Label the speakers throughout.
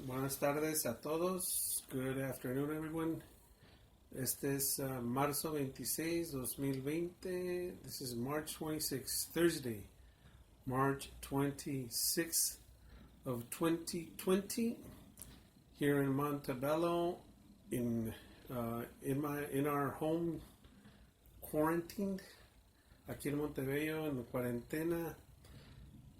Speaker 1: Buenas tardes a todos. Good afternoon, everyone. Este es marzo 26, 2020. This is March 26, Thursday, March 26th of 2020. Here in Montebello, in our home quarantined. Aquí en Montebello, en cuarentena.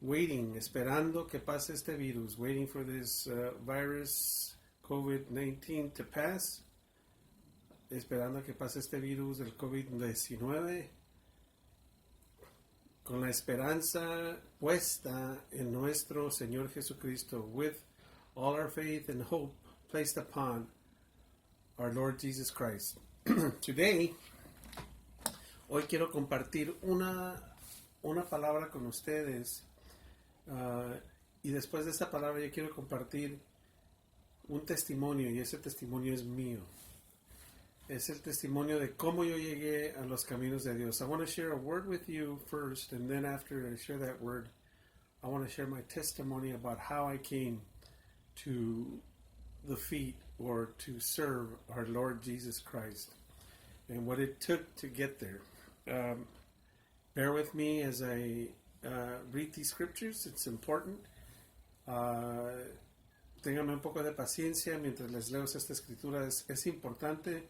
Speaker 1: Waiting, esperando que pase este virus, waiting for this virus COVID-19 to pass, esperando que pase este virus del COVID-19, con la esperanza puesta en nuestro Señor Jesucristo, with all our faith and hope placed upon our Lord Jesus Christ. Today, hoy quiero compartir una palabra con ustedes. Y después de esta palabra yo quiero compartir un testimonio, y ese testimonio es mío. Es el testimonio de cómo yo llegué a los caminos de Dios. I want to share a word with you first, and then after I share that word, I want to share my testimony about how I came to the feet or to serve our Lord Jesus Christ and what it took to get there. Bear with me as I read these scriptures. It's important. Ténganme un poco de paciencia mientras les leo esta escritura. Es importante,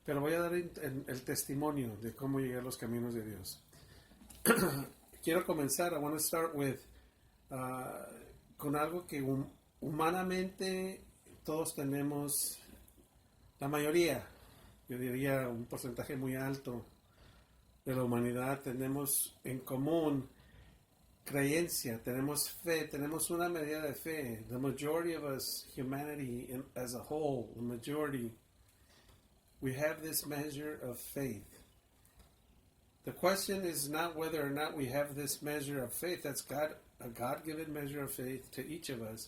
Speaker 1: pero voy a dar el testimonio de cómo llegué a los caminos de Dios. Quiero comenzar. I want to start with con algo que humanamente todos tenemos, la mayoría, yo diría un porcentaje muy alto de la humanidad tenemos en común. Creencia, tenemos fe, tenemos una medida de fe. The majority of us, humanity as a whole, the majority, we have this measure of faith. The question is not whether or not we have this measure of faith. That's a God-given measure of faith to each of us,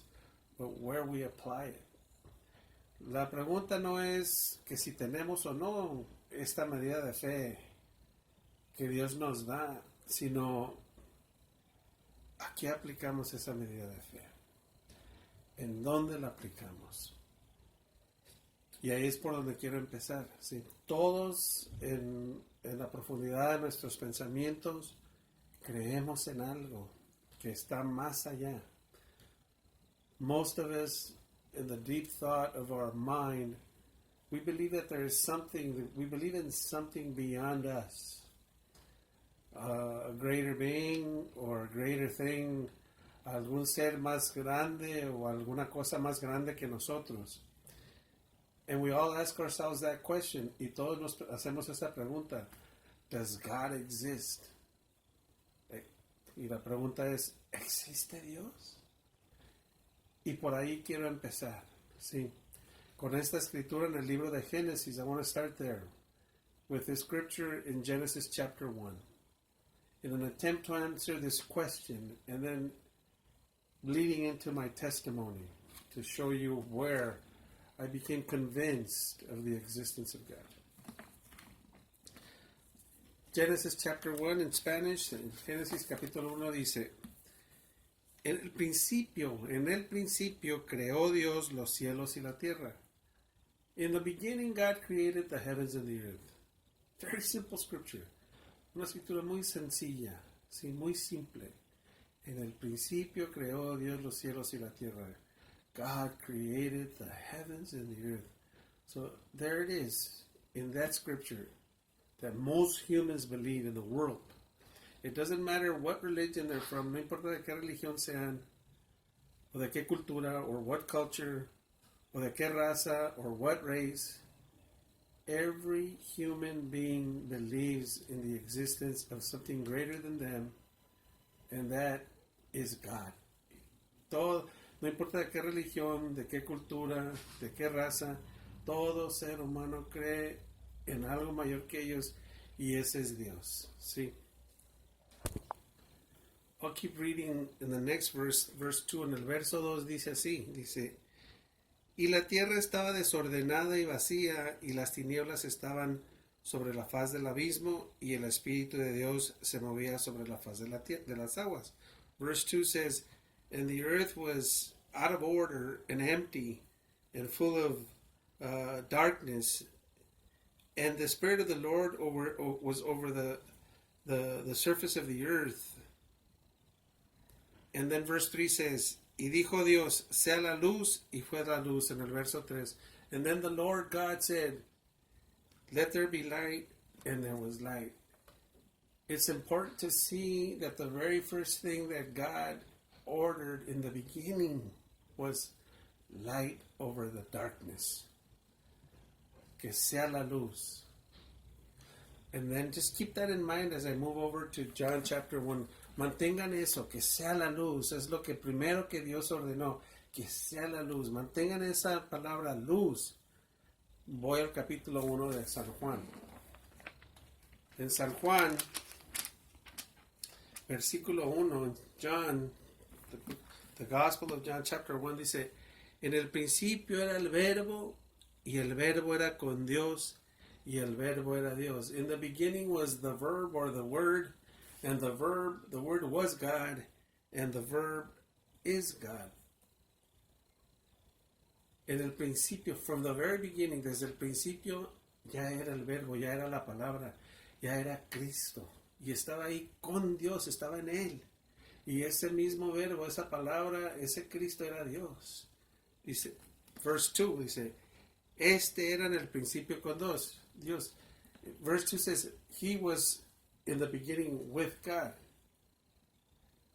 Speaker 1: but where we apply it. La pregunta no es que si tenemos o no esta medida de fe que Dios nos da, sino ¿a qué aplicamos esa medida de fe? ¿En dónde la aplicamos? Y ahí es por donde quiero empezar. ¿Sí? Todos en la profundidad de nuestros pensamientos creemos en algo que está más allá. Most of us, in the deep thought of our mind, we believe that there is something, we believe in something beyond us. A greater being or a greater thing, algún ser más grande o alguna cosa más grande que nosotros. And we all ask ourselves that question, y todos nos hacemos esa pregunta: Does God exist? Y la pregunta es: ¿existe Dios? Y por ahí quiero empezar, ¿sí? Con esta escritura en el libro de Génesis. I want to start there with the scripture in Genesis chapter 1. In an attempt to answer this question, and then leading into my testimony to show you where I became convinced of the existence of God. Genesis chapter 1 in Spanish, en Génesis capítulo 1 dice: en el principio creó Dios los cielos y la tierra. In the beginning God created the heavens and the earth. Very simple scripture. Una escritura muy sencilla, sí, muy simple. En el principio creó Dios los cielos y la tierra. God created the heavens and the earth. So there it is in that scripture that most humans believe in the world. It doesn't matter what religion they're from, no importa de qué religión sean, o de qué cultura, or what culture, o de qué raza, or what race. Every human being believes in the existence of something greater than them, and that is God. Todo, no importa de qué religión, de qué cultura, de qué raza, todo ser humano cree en algo mayor que ellos, y ese es Dios. Sí. I'll keep reading in the next verse 2. En el verso 2 dice así, dice: y la tierra estaba desordenada y vacía, y las tinieblas estaban sobre la faz del abismo, y el Espíritu de Dios se movía sobre la faz de las aguas. Verse 2 says, and the earth was out of order and empty and full of darkness. And the Spirit of the Lord was over the surface of the earth. And then verse 3 says, y dijo Dios, sea la luz, y fue la luz, en el verso 3. And then the Lord God said, let there be light, and there was light. It's important to see that the very first thing that God ordered in the beginning was light over the darkness. Que sea la luz. And then just keep that in mind as I move over to John chapter 1. Mantengan eso, que sea la luz. Es lo que primero que Dios ordenó. Que sea la luz. Mantengan esa palabra luz. Voy al capítulo 1 de San Juan. En San Juan, versículo 1, John, the Gospel of John chapter 1 dice, en el principio era el verbo, y el verbo era con Dios, y el verbo era Dios. In the beginning was the verb or the word, and the word was God, and the verb is God. En el principio, from the very beginning, desde el principio, ya era el verbo, ya era la palabra, ya era Cristo. Y estaba ahí con Dios, estaba en Él. Y ese mismo verbo, esa palabra, ese Cristo era Dios. Dice, verse 2 dice, este era en el principio con Dios. Verse 2 says, He was in the beginning with God.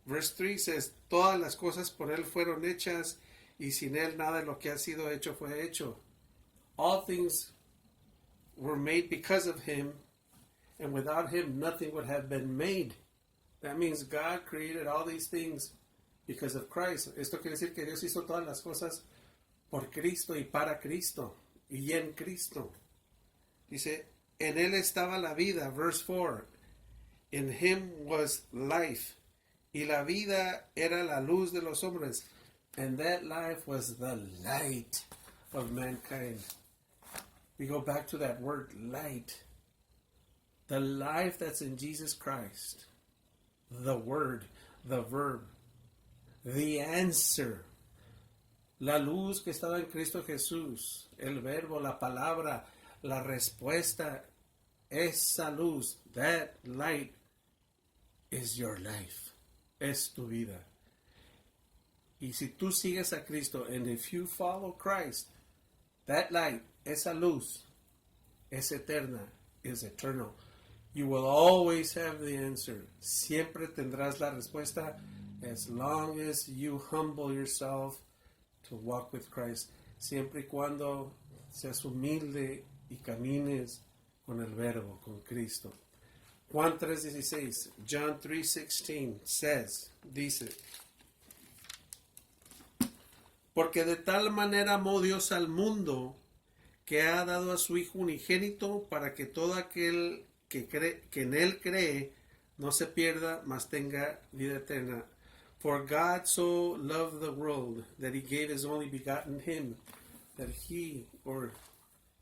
Speaker 1: Verse 3 says, todas las cosas por Él fueron hechas, y sin Él nada de lo que ha sido hecho fue hecho. All things were made because of Him, and without Him nothing would have been made. That means God created all these things because of Christ. Esto quiere decir que Dios hizo todas las cosas por Cristo y para Cristo y en Cristo. Dice, en Él estaba la vida, verse 4. In Him was life. Y la vida era la luz de los hombres. And that life was the light of mankind. We go back to that word, light. The life that's in Jesus Christ. The word, the verb, the answer. La luz que estaba en Cristo Jesús. El verbo, la palabra, la respuesta. Esa luz, that light is your life. Es tu vida. Y si tú sigues a Cristo, and if you follow Christ, that light, esa luz, es eterna, is eternal. You will always have the answer. Siempre tendrás la respuesta as long as you humble yourself to walk with Christ. Siempre y cuando seas humilde y camines con el verbo, con Cristo. Juan 3:16, John 3:16 says, dice, porque de tal manera amó Dios al mundo que ha dado a su Hijo unigénito para que todo aquel que en Él cree no se pierda, mas tenga vida eterna. For God so loved the world that He gave His only begotten Him, that he or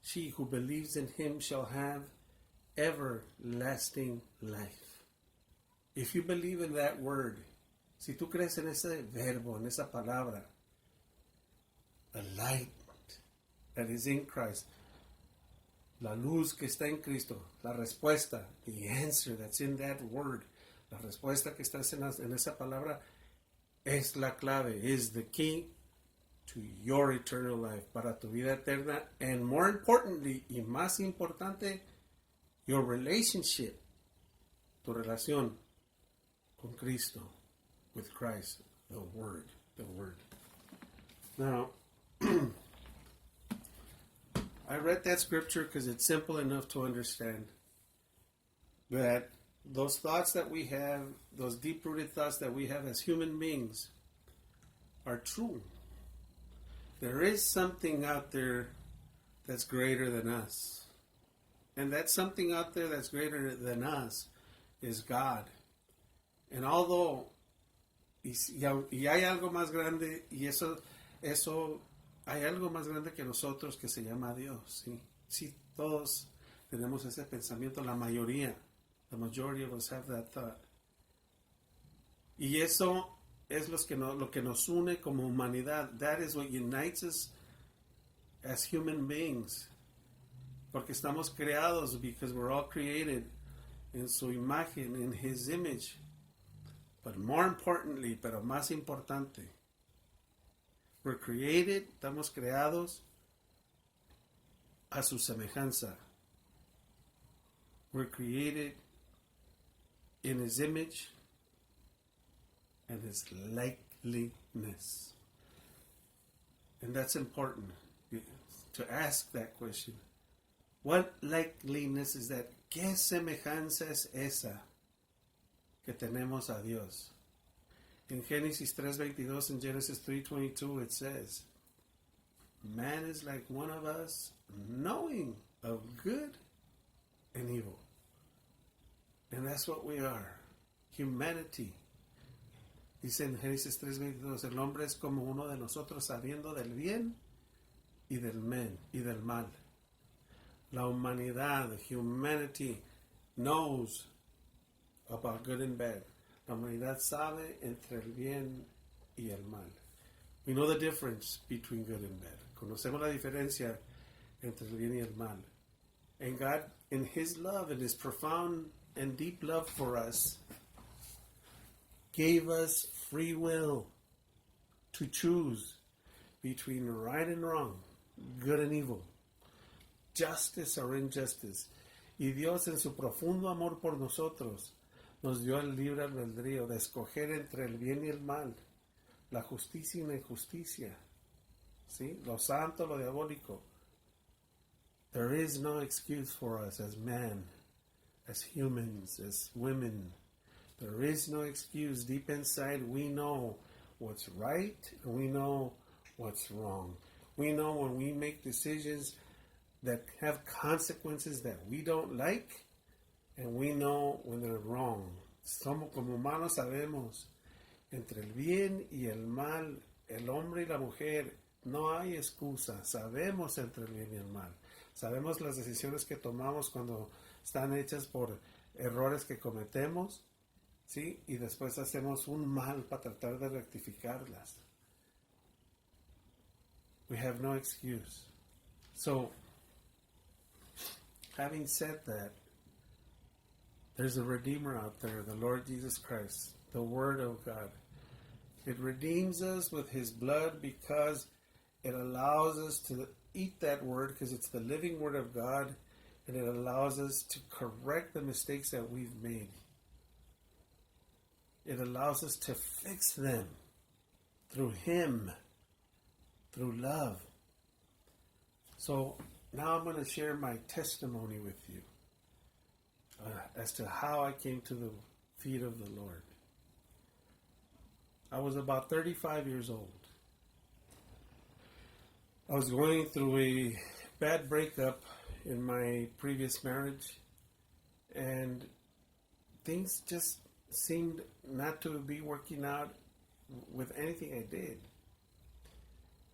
Speaker 1: she who believes in Him shall have everlasting life. If you believe in that word, si tú crees en ese verbo, en esa palabra, the light that is in Christ, la luz que está en Cristo, la respuesta, the answer that's in that word, la respuesta que está en esa palabra, es la clave, is the key to your eternal life, para tu vida eterna, and more importantly, y más importante, your relationship, tu relación con Cristo, with Christ, the Word. Now, I read that scripture because it's simple enough to understand that those thoughts that we have, those deep-rooted thoughts that we have as human beings are true. There is something out there that's greater than us. And that something out there that's greater than us is God. And although, y hay algo más grande, y eso hay algo más grande que nosotros que se llama Dios. ¿Sí? Sí, todos tenemos ese pensamiento, la mayoría. The majority of us have that thought. Y eso es lo que nos une como humanidad. That is what unites us as human beings. Porque estamos creados, because we're all created en su imagen, in His image. But more importantly, pero más importante, we're created, estamos creados a su semejanza. We're created in His image and His likeness. And that's important to ask that question. What likeness is that? ¿Qué semejanza es esa que tenemos a Dios? In Génesis 3:22 and Genesis 3:22 it says, man is like one of us, knowing of good and evil. And that's what we are. Humanity. Dice en Génesis 3:22, el hombre es como uno de nosotros, sabiendo del bien y del mal. La humanidad, humanity, knows about good and bad. La humanidad sabe entre el bien y el mal. We know the difference between good and bad. Conocemos la diferencia entre el bien y el mal. And God, in His love, in His profound and deep love for us, gave us free will to choose between right and wrong, good and evil, justice or injustice. Y Dios, en su profundo amor por nosotros, nos dio el libre albedrío de escoger entre el bien y el mal, la justicia y la injusticia, ¿sí? Lo santo, lo diabólico. There is no excuse for us as men, as humans, as women. There is no excuse. Deep inside, we know what's right and we know what's wrong. We know when we make decisions that have consequences that we don't like, and we know when they're wrong. Somos como humanos, sabemos entre el bien y el mal, el hombre y la mujer, no hay excusa. Sabemos entre el bien y el mal. Sabemos las decisiones que tomamos cuando están hechas por errores que cometemos, ¿sí? Y después hacemos un mal para tratar de rectificarlas. We have no excuse. So, having said that, there's a Redeemer out there, the Lord Jesus Christ, the Word of God. It redeems us with His blood because it allows us to eat that Word, because it's the living Word of God, and it allows us to correct the mistakes that we've made. It allows us to fix them through Him, through love. So now I'm going to share my testimony with you as to how I came to the feet of the Lord. I was about 35 years old. I was going through a bad breakup in my previous marriage, and things just seemed not to be working out with anything I did.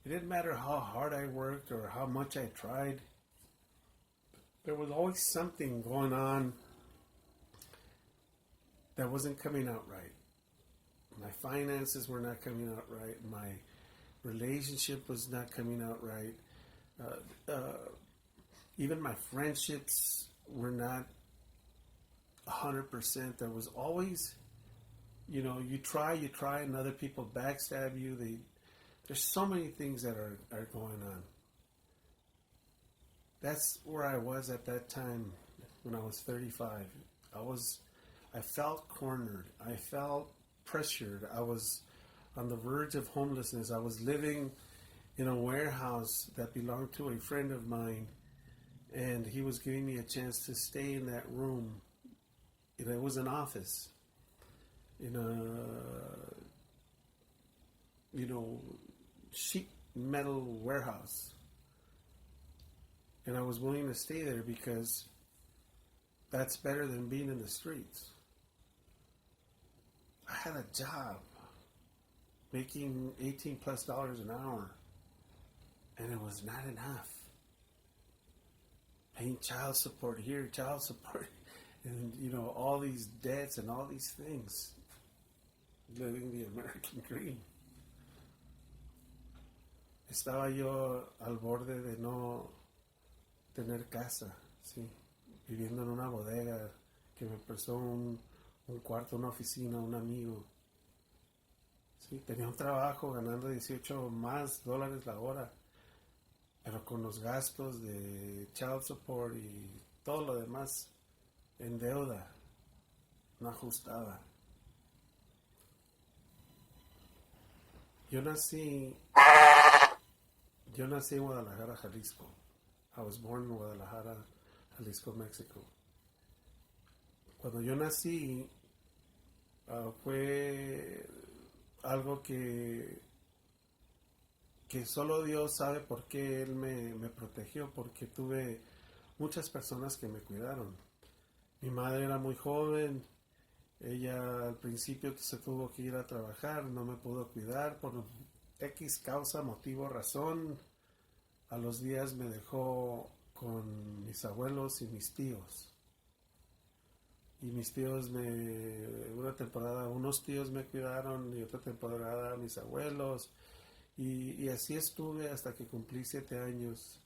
Speaker 1: It didn't matter how hard I worked or how much I tried. There was always something going on that wasn't coming out right. My finances were not coming out right. My relationship was not coming out right. Even my friendships were not 100%. There was always, you try, and other people backstab you. There's so many things that are going on. That's where I was at that time when I was 35. I felt cornered. I felt pressured. I was on the verge of homelessness. I was living in a warehouse that belonged to a friend of mine, and he was giving me a chance to stay in that room. It was an office in a, sheet metal warehouse. And I was willing to stay there because that's better than being in the streets. I had a job making $18+ an hour, and it was not enough. Paying child support here, child support, and all these debts and all these things. living the American dream. Estaba yo al borde de no tener casa, ¿sí? Viviendo en una bodega que me prestó un cuarto, una oficina, un amigo. Sí, tenía un trabajo ganando 18 más dólares la hora, pero con los gastos de child support y todo lo demás en deuda, no ajustaba. Yo nací, yo nací en Guadalajara, Jalisco. I was born in Guadalajara, Jalisco, México. Cuando yo nací, fue algo que solo Dios sabe por qué Él me protegió, porque tuve muchas personas que me cuidaron. Mi madre era muy joven, ella al principio se tuvo que ir a trabajar, no me pudo cuidar por X causa, motivo, razón. A los días me dejó con mis abuelos y mis tíos. Y mis tíos una temporada, unos tíos me cuidaron y otra temporada mis abuelos. Y así estuve hasta que cumplí 7 años.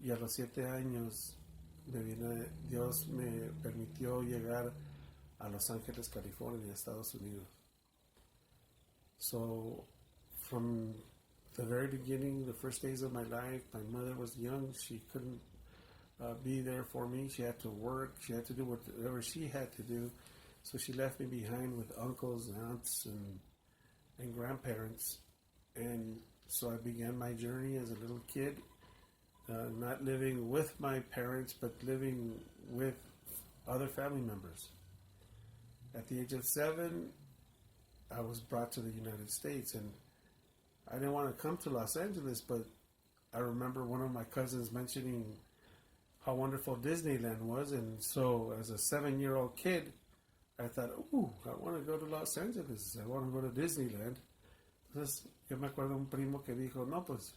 Speaker 1: Y a los 7 años Dios me permitió llegar a Los Ángeles, California, Estados Unidos. So, from the very beginning, the first days of my life, my mother was young. She couldn't be there for me. She had to work. She had to do whatever she had to do. So she left me behind with uncles, aunts, and grandparents. And so I began my journey as a little kid, not living with my parents, but living with other family members. At the age of 7, I was brought to the United States, and I didn't want to come to Los Angeles, but I remember one of my cousins mentioning how wonderful Disneyland was, and so as a 7-year-old kid, I thought, ooh, I want to go to Los Angeles, I want to go to Disneyland. Entonces, yo me acuerdo de un primo que dijo, no, pues,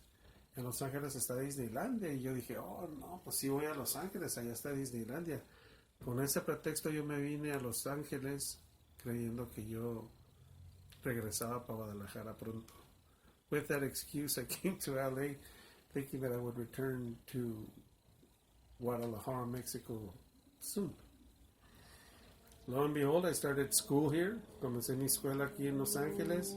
Speaker 1: en Los Ángeles está Disneylandia, y yo dije, oh, no, pues sí voy a Los Ángeles, allá está Disneylandia. Con ese pretexto yo me vine a Los Ángeles creyendo que yo regresaba para Guadalajara pronto. With that excuse, I came to LA thinking that I would return to Guadalajara, Mexico soon. Lo and behold, I started school here. Comencé mi escuela aquí en Los Ángeles,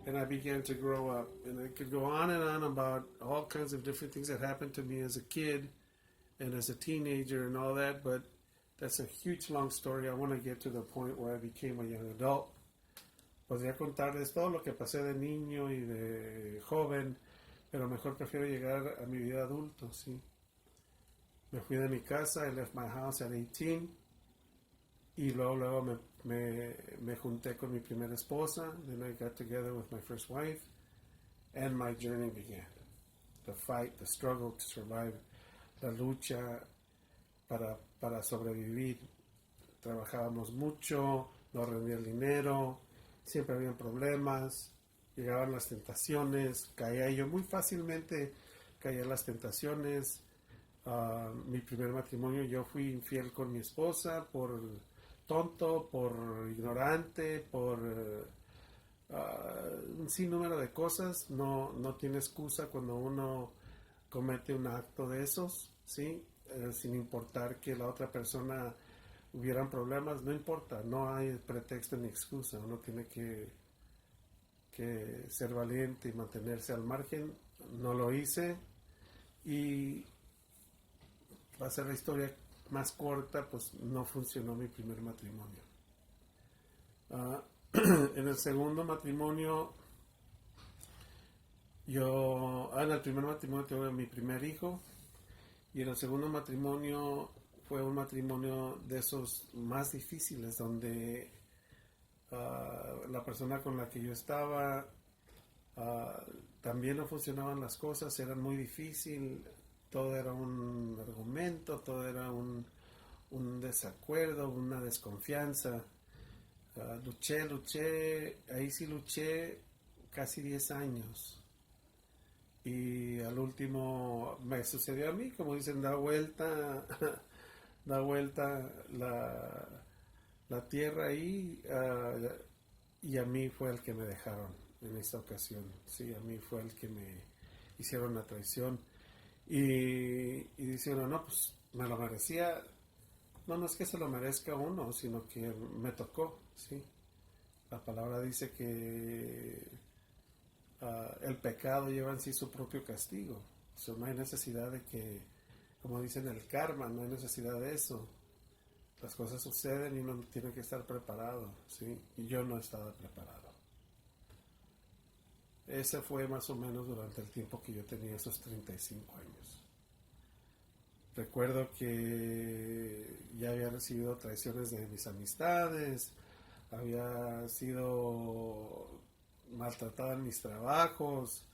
Speaker 1: and I began to grow up. And I could go on and on about all kinds of different things that happened to me as a kid and as a teenager and all that, but that's a huge long story. I want to get to the point where I became a young adult. Podría contarles todo lo que pasé de niño y de joven, pero mejor prefiero llegar a mi vida adulto, ¿sí? Me fui de mi casa, I left my house at 18, y luego me junté con mi primera esposa, then I got together with my first wife, and my journey began. The fight, the struggle to survive, la lucha para sobrevivir. Trabajábamos mucho, no rendía el dinero, siempre habían problemas, llegaban las tentaciones, caía yo muy fácilmente, caía en las tentaciones. Mi primer matrimonio yo fui infiel con mi esposa por tonto, por ignorante, por un sinnúmero de cosas. No tiene excusa cuando uno comete un acto de esos, ¿sí? Sin importar que la otra persona hubieran problemas, no importa, no hay pretexto ni excusa, uno tiene que ser valiente y mantenerse al margen. No lo hice, y va a ser la historia más corta, pues no funcionó mi primer matrimonio. En el segundo matrimonio, en el primer matrimonio tuve mi primer hijo, y en el segundo matrimonio fue un matrimonio de esos más difíciles, donde la persona con la que yo estaba también no funcionaban las cosas, era muy difícil, todo era un argumento, todo era un desacuerdo, una desconfianza. Ahí sí luché casi 10 años. Y al último me sucedió a mí, como dicen, da vuelta la tierra ahí. y a mí fue el que me dejaron en esta ocasión. Sí, a mí fue el que me hicieron la traición. Y dice uno, no, pues me lo merecía. No, no es que se lo merezca uno, sino que me tocó, ¿sí? La palabra dice que el pecado lleva en sí su propio castigo. O sea, no hay necesidad de que, como dicen el karma, no hay necesidad de eso. Las cosas suceden y uno tiene que estar preparado, ¿sí? Y yo no estaba preparado. Ese fue más o menos durante el tiempo que yo tenía esos 35 años. Recuerdo que ya había recibido traiciones de mis amistades, había sido maltratada en mis trabajos,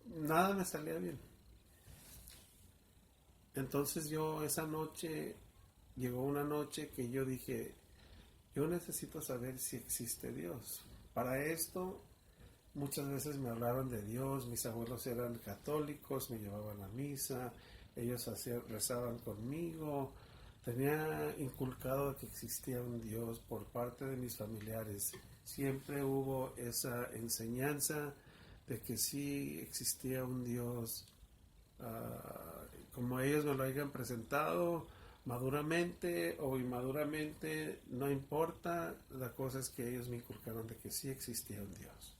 Speaker 1: nada me salía bien. Entonces yo esa noche, llegó una noche que yo dije, yo necesito saber si existe Dios. Para esto muchas veces me hablaron de Dios, mis abuelos eran católicos, me llevaban a misa, ellos rezaban conmigo, tenía inculcado que existía un Dios por parte de mis familiares. Siempre hubo esa enseñanza de que sí existía un Dios, como ellos me lo hayan presentado, maduramente o inmaduramente, no importa, la cosa es que ellos me inculcaron de que sí existía un Dios.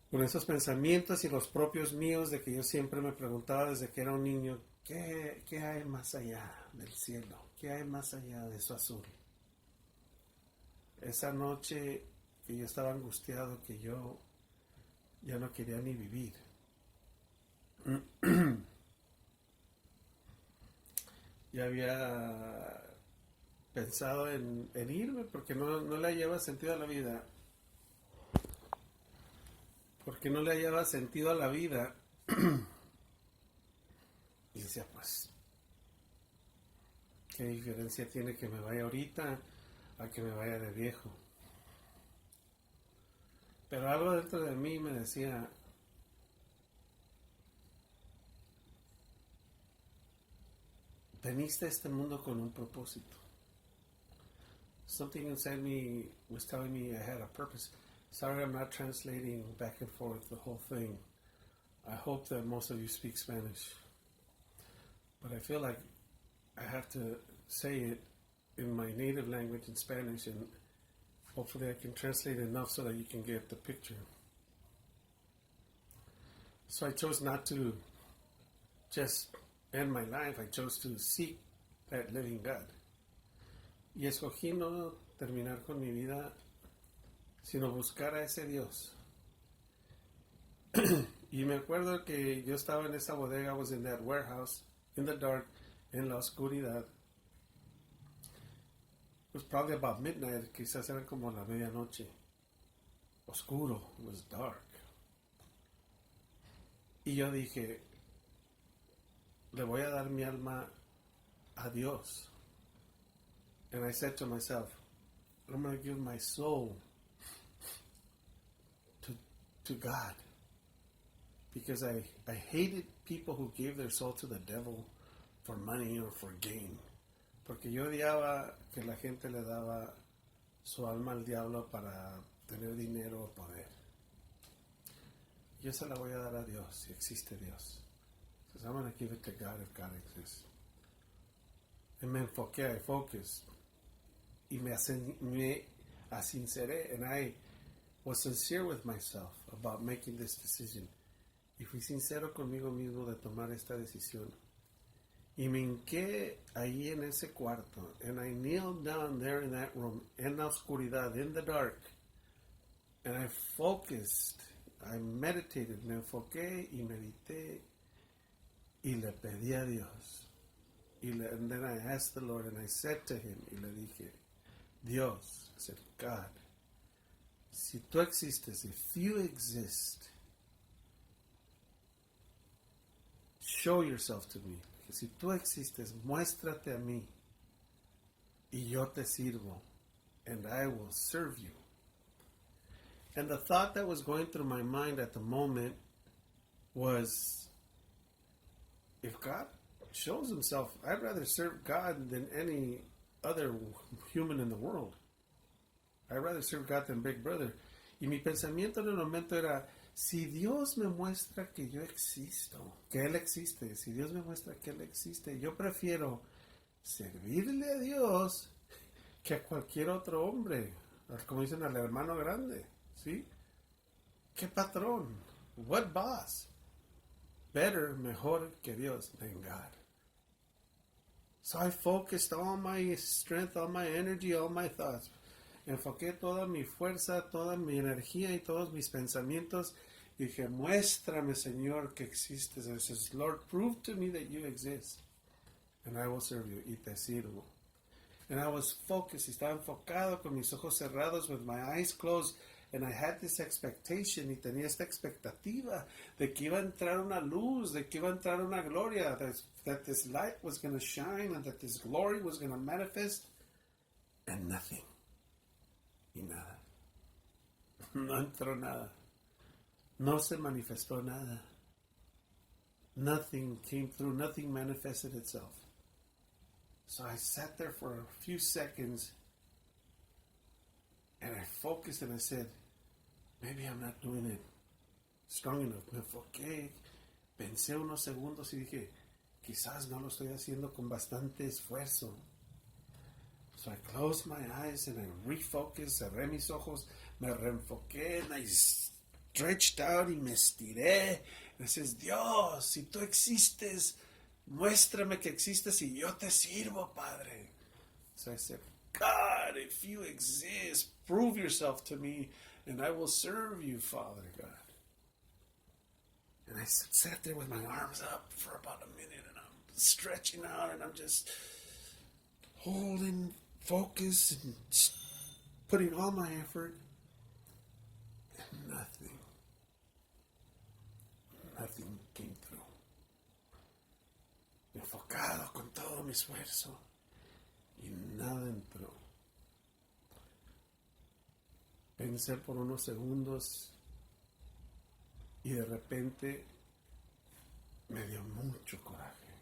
Speaker 1: Con esos pensamientos y los propios míos de que yo siempre me preguntaba desde que era un niño, ¿qué hay más allá del cielo? ¿Qué hay más allá de eso azul? Esa noche que yo estaba angustiado, que yo ya no quería ni vivir. Ya había pensado en irme porque no le hallaba sentido a la vida. Porque no le hallaba sentido a la vida. Y decía, pues, ¿qué diferencia tiene que me vaya ahorita a que me vaya de viejo? Pero algo dentro de mí me decía, veniste a este mundo con un propósito. Something inside me was telling me I had a purpose. Sorry, I'm not translating back and forth the whole thing. I hope that most of you speak Spanish. But I feel like I have to say it in my native language in Spanish, and hopefully I can translate enough so that you can get the picture. So I chose not to just end my life. I chose to seek that living God. Y escogí no terminar con mi vida, sino buscar a ese Dios. Y me acuerdo que yo estaba en esa bodega, I was in that warehouse, in the dark, en la oscuridad. It was probably about midnight, quizás era como la medianoche. Oscuro, it was dark. Y yo dije, le voy a dar mi alma a Dios. And I said to myself, I'm going to give my soul to God. Because I hated people who gave their soul to the devil for money or for gain. Porque yo odiaba que la gente le daba su alma al diablo para tener dinero o poder. Yo se la voy a dar a Dios, si existe Dios. Because I'm going to give it to God if God exists. Y me enfoqué, I focused. Y me asinceré, and I was sincere with myself about making this decision. Y fui sincero conmigo mismo de tomar esta decisión. Y me hinqué ahí en ese cuarto. And I kneeled down there in that room, en la oscuridad, in the dark. And I focused, I meditated, me enfoqué y medité. Y le pedí a Dios. And then I asked the Lord, and I said to him, y le dije, Dios, I said, God, si tú existes, if you exist, show yourself to me. Que si tú existes, muéstrate a mí y yo te sirvo, and I will serve you. And the thought that was going through my mind at the moment was, if God shows himself, I'd rather serve God than any other human in the world. I'd rather serve God than Big Brother. Y mi pensamiento en el momento era, si Dios me muestra que yo existo, que Él existe, si Dios me muestra que Él existe, yo prefiero servirle a Dios que a cualquier otro hombre, como dicen al hermano grande, ¿sí? ¿Qué patrón? What boss? Better, mejor que Dios than God. So I focused all my strength, all my energy, all my thoughts. Enfoqué toda mi fuerza, toda mi energía y todos mis pensamientos. Y dije, muéstrame, Señor, que existes. I says, Lord, prove to me that you exist. And I will serve you. Y te sirvo. And I was focused. Estaba enfocado con mis ojos cerrados, with my eyes closed. And I had this expectation, y tenía esta expectativa de que iba a entrar una luz, de que iba a entrar una gloria, that this light was going to shine and that this glory was going to manifest, and nothing. Y nada. No entró nada. No se manifestó nada. Nothing came through, nothing manifested itself. So I sat there for a few seconds and I focused and I said, maybe I'm not doing it strong enough. Me enfoqué, pensé unos segundos y dije, quizás no lo estoy haciendo con bastante esfuerzo. So I closed my eyes and I refocused, cerré mis ojos, me reenfoqué and I stretched out y me estiré. And I says, Dios, si tú existes, muéstrame que existes y yo te sirvo, Padre. So I said, God, if you exist, prove yourself to me and I will serve you, Father God. And I sat there with my arms up for about a minute and I'm stretching out and I'm just holding focus and putting all my effort and nothing came through. Enfocado con todo mi esfuerzo y nada entró. Pensé por unos segundos y de repente me dio mucho coraje.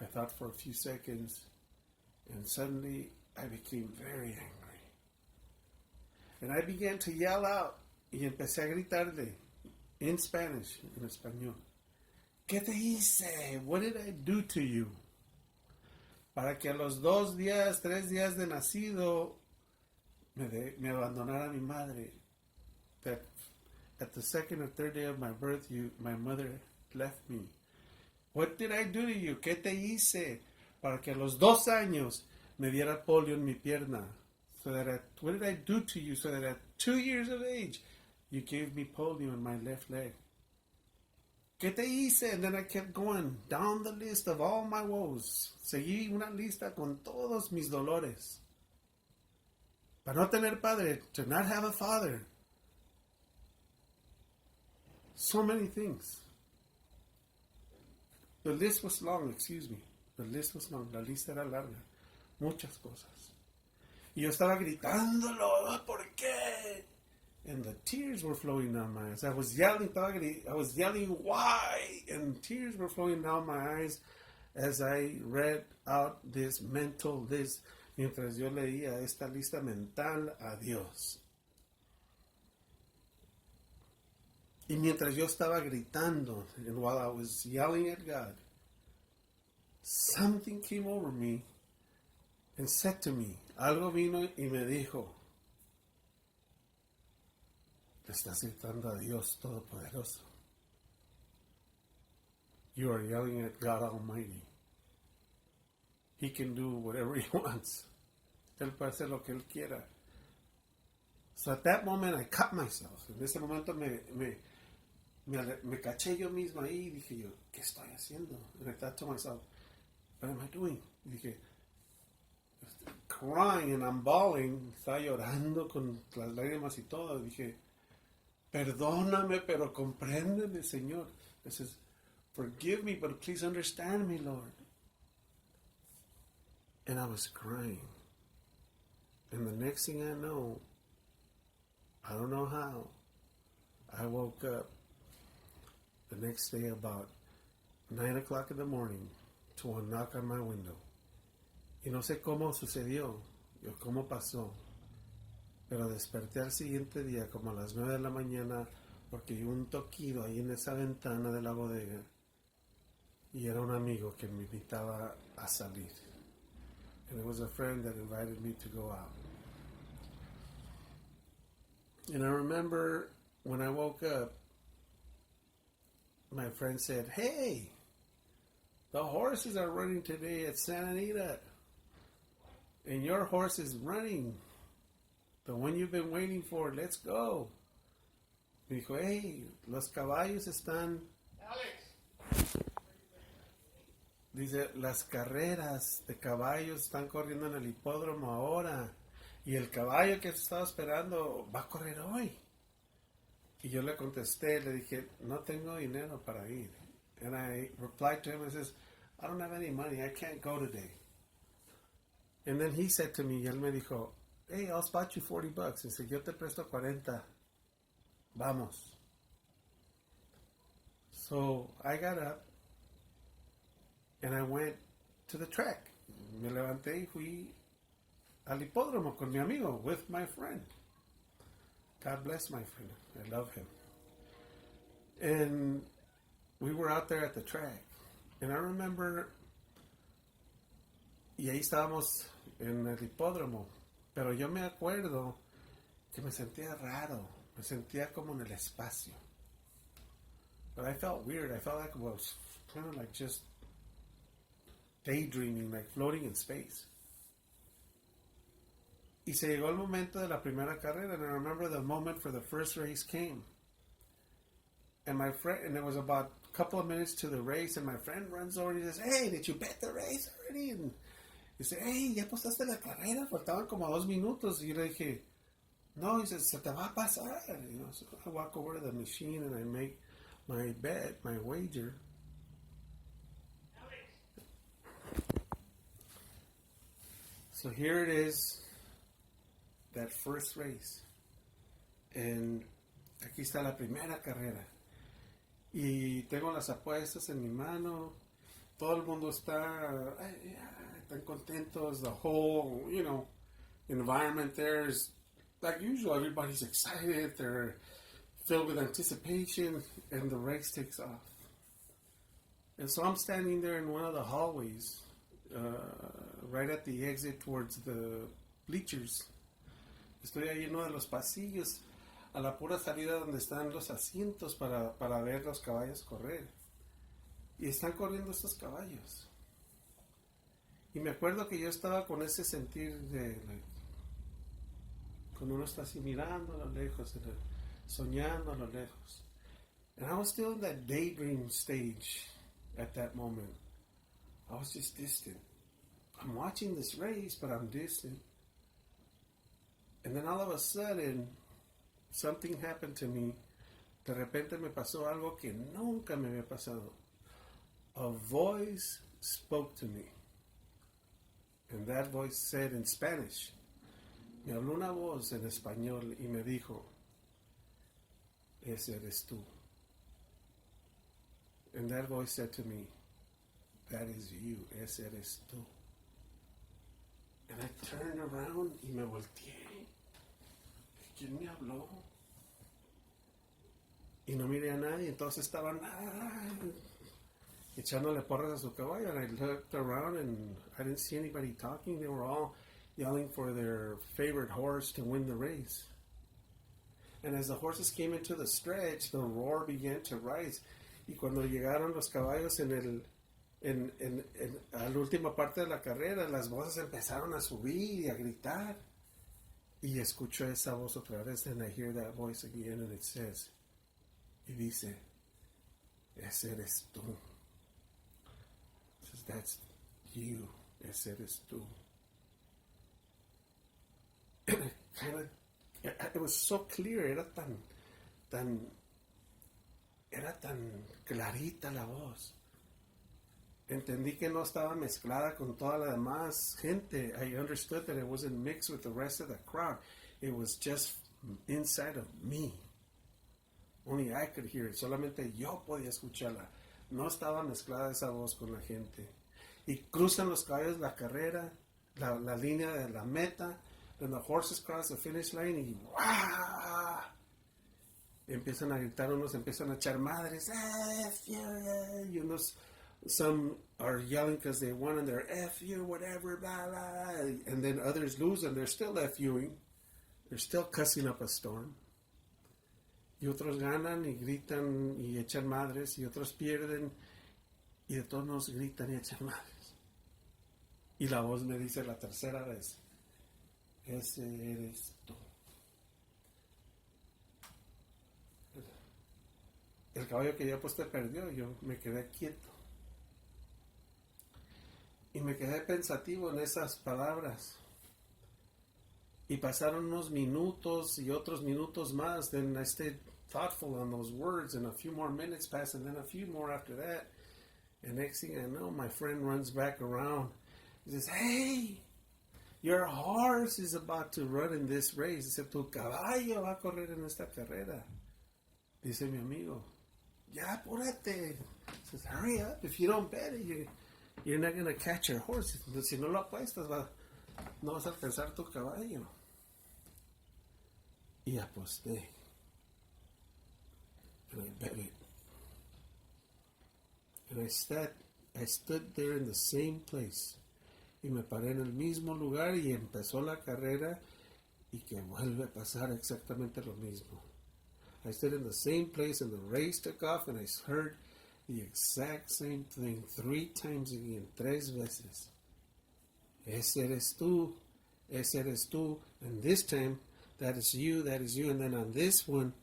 Speaker 1: I thought for a few seconds and suddenly I became very angry. And I began to yell out y empecé a gritarle in Spanish, en español. ¿Qué te hice? What did I do to you? Para que a los 2 días, 3 días de nacido me abandonara mi madre. That at the 2nd or 3rd day of my birth, my mother left me. What did I do to you? ¿Qué te hice? Para que a los 2 años me diera polio en mi pierna. What did I do to you? So that at 2 years of age, you gave me polio in my left leg. ¿Qué te hice? And then I kept going down the list of all my woes. Seguí una lista con todos mis dolores. Para no tener padre, to not have a father. So many things. The list was long, excuse me. The list was long. La lista era larga. Muchas cosas. Y yo estaba gritándolo, ¿por qué? And the tears were flowing down my eyes. I was yelling, why? And tears were flowing down my eyes as I read out this mental list, mientras yo leía esta lista mental a Dios. Y mientras yo estaba gritando, and while I was yelling at God, something came over me and said to me, algo vino y me dijo, le estás gritando a Dios Todopoderoso. You are yelling at God Almighty. He can do whatever he wants. Él puede hacer lo que él quiera. So at that moment I cut myself. En ese momento me caché yo mismo ahí y dije yo, ¿qué estoy haciendo? And I thought to myself, what am I doing? Y dije, crying and I'm bawling, estaba llorando con las lágrimas y todo. Y dije, perdóname, pero compréndeme, Señor. I says, forgive me, but please understand me, Lord. And I was crying. And the next thing I know, I don't know how, I woke up the next day about 9 o'clock in the morning to a knock on my window. Y no sé cómo sucedió, o cómo pasó. Pero desperté al siguiente día como a las 9 de la mañana porque hay un toquido ahí en esa ventana de la bodega y era un amigo que me invitaba a salir. And it was a friend that invited me to go out. And I remember when I woke up, my friend said, "Hey, the horses are running today at Santa Anita. And your horse is running. The one you've been waiting for, let's go." Me dijo, "Hey, los caballos están..." Dice, las carreras de caballos están corriendo en el hipódromo ahora. Y el caballo que estaba esperando va a correr hoy. Y yo le contesté, le dije, no tengo dinero para ir. And I replied to him and says, "I don't have any money, I can't go today." And then he said to me, y él me dijo, "Hey, I'll spot you $40. Dice, yo te presto 40. Vamos. So I got up and I went to the track. Me levanté y fui al hipódromo con mi amigo, with my friend. God bless my friend. I love him. And we were out there at the track. And I remember, y ahí estábamos en el hipódromo. Pero yo me acuerdo que me sentía raro. Me sentía como en el espacio. But I felt weird. I felt like I was kind of like just daydreaming, like floating in space. Y se llegó el momento de la primera carrera, and I remember the moment for the first race came. And my friend, and it was about a couple of minutes to the race, and my friend runs over and he says, "Hey, did you bet the race already?" And he said, "Hey, ¿ya apostaste la carrera? Faltaban como 2 minutos." Y yo le dije, "No," he said, "se te va a pasar." You know, so I walk over to the machine and I make my bet, my wager. So here it is, that first race. And aquí está la primera carrera. Y tengo las apuestas en mi mano. Todo el mundo está tan contentos. The whole, environment there is like usual. Everybody's excited. They're filled with anticipation. And the race takes off. And so I'm standing there in one of the hallways, right at the exit towards the bleachers. Estoy ahí en uno de los pasillos, a la pura salida donde están los asientos para ver los caballos correr. Y están corriendo estos caballos. Y me acuerdo que yo estaba con ese sentir de, cuando uno está así mirando a lo lejos, soñando a lo lejos. And I was still in that daydream stage at that moment. I was just distant. I'm watching this race, but I'm distant. And then all of a sudden, something happened to me. De repente me pasó algo que nunca me había pasado. A voice spoke to me. And that voice said in Spanish. Me habló una voz en español y me dijo, "Ese eres tú." And that voice said to me, "That is you, ese eres tú." And I turned around y me volteé. ¿Quién me habló? Y no miré a nadie, entonces estaban echándole porras a su caballo. And I looked around and I didn't see anybody talking. They were all yelling for their favorite horse to win the race. And as the horses came into the stretch, the roar began to rise. Y cuando llegaron los caballos a la última parte de la carrera, las voces empezaron a subir y a gritar. Y escucho esa voz otra vez, and I hear that voice again, and it says, y dice, "Ese eres tú." It says, "That's you, ese eres tú." And it was so clear, era tan clarita la voz. Entendí que no estaba mezclada con toda la demás gente. I understood that it wasn't mixed with the rest of the crowd. It was just inside of me. Only I could hear it. Solamente yo podía escucharla. No estaba mezclada esa voz con la gente. Y cruzan los caballos la carrera, la línea de la meta. Then the horses cross the finish line y ¡wah! Empiezan a gritar, unos empiezan a echar madres, F you, y unos, some are yelling because they won and they're F you, whatever, blah, blah, and then others lose and they're still F youing, they're still cussing up a storm. Y otros ganan y gritan y echan madres y otros pierden y de todos nos gritan y echan madres. Y la voz me dice la tercera vez, ese eres tú. El caballo que yo aposté perdió, yo me quedé quieto. Y me quedé pensativo en esas palabras. Y pasaron unos minutos y otros minutos más. Then I stayed thoughtful on those words, and a few more minutes passed, and then a few more after that. And next thing I know, my friend runs back around. He says, hey, your horse is about to run in this race. Dice, tu caballo va a correr en esta carrera. Dice mi amigo, ya apúrate. Says, hurry up. If you don't bet it, you're not going to catch your horse. Si no lo apuestas, no vas a alcanzar tu caballo. Y aposté. And I bet it. And I stood there in the same place. Y me paré en el mismo lugar y empezó la carrera y que vuelve a pasar exactamente lo mismo. I stood in the same place and the race took off and I heard the exact same thing 3 times again, 3 veces. Ese eres tú, and this time, that is you, and then on this one,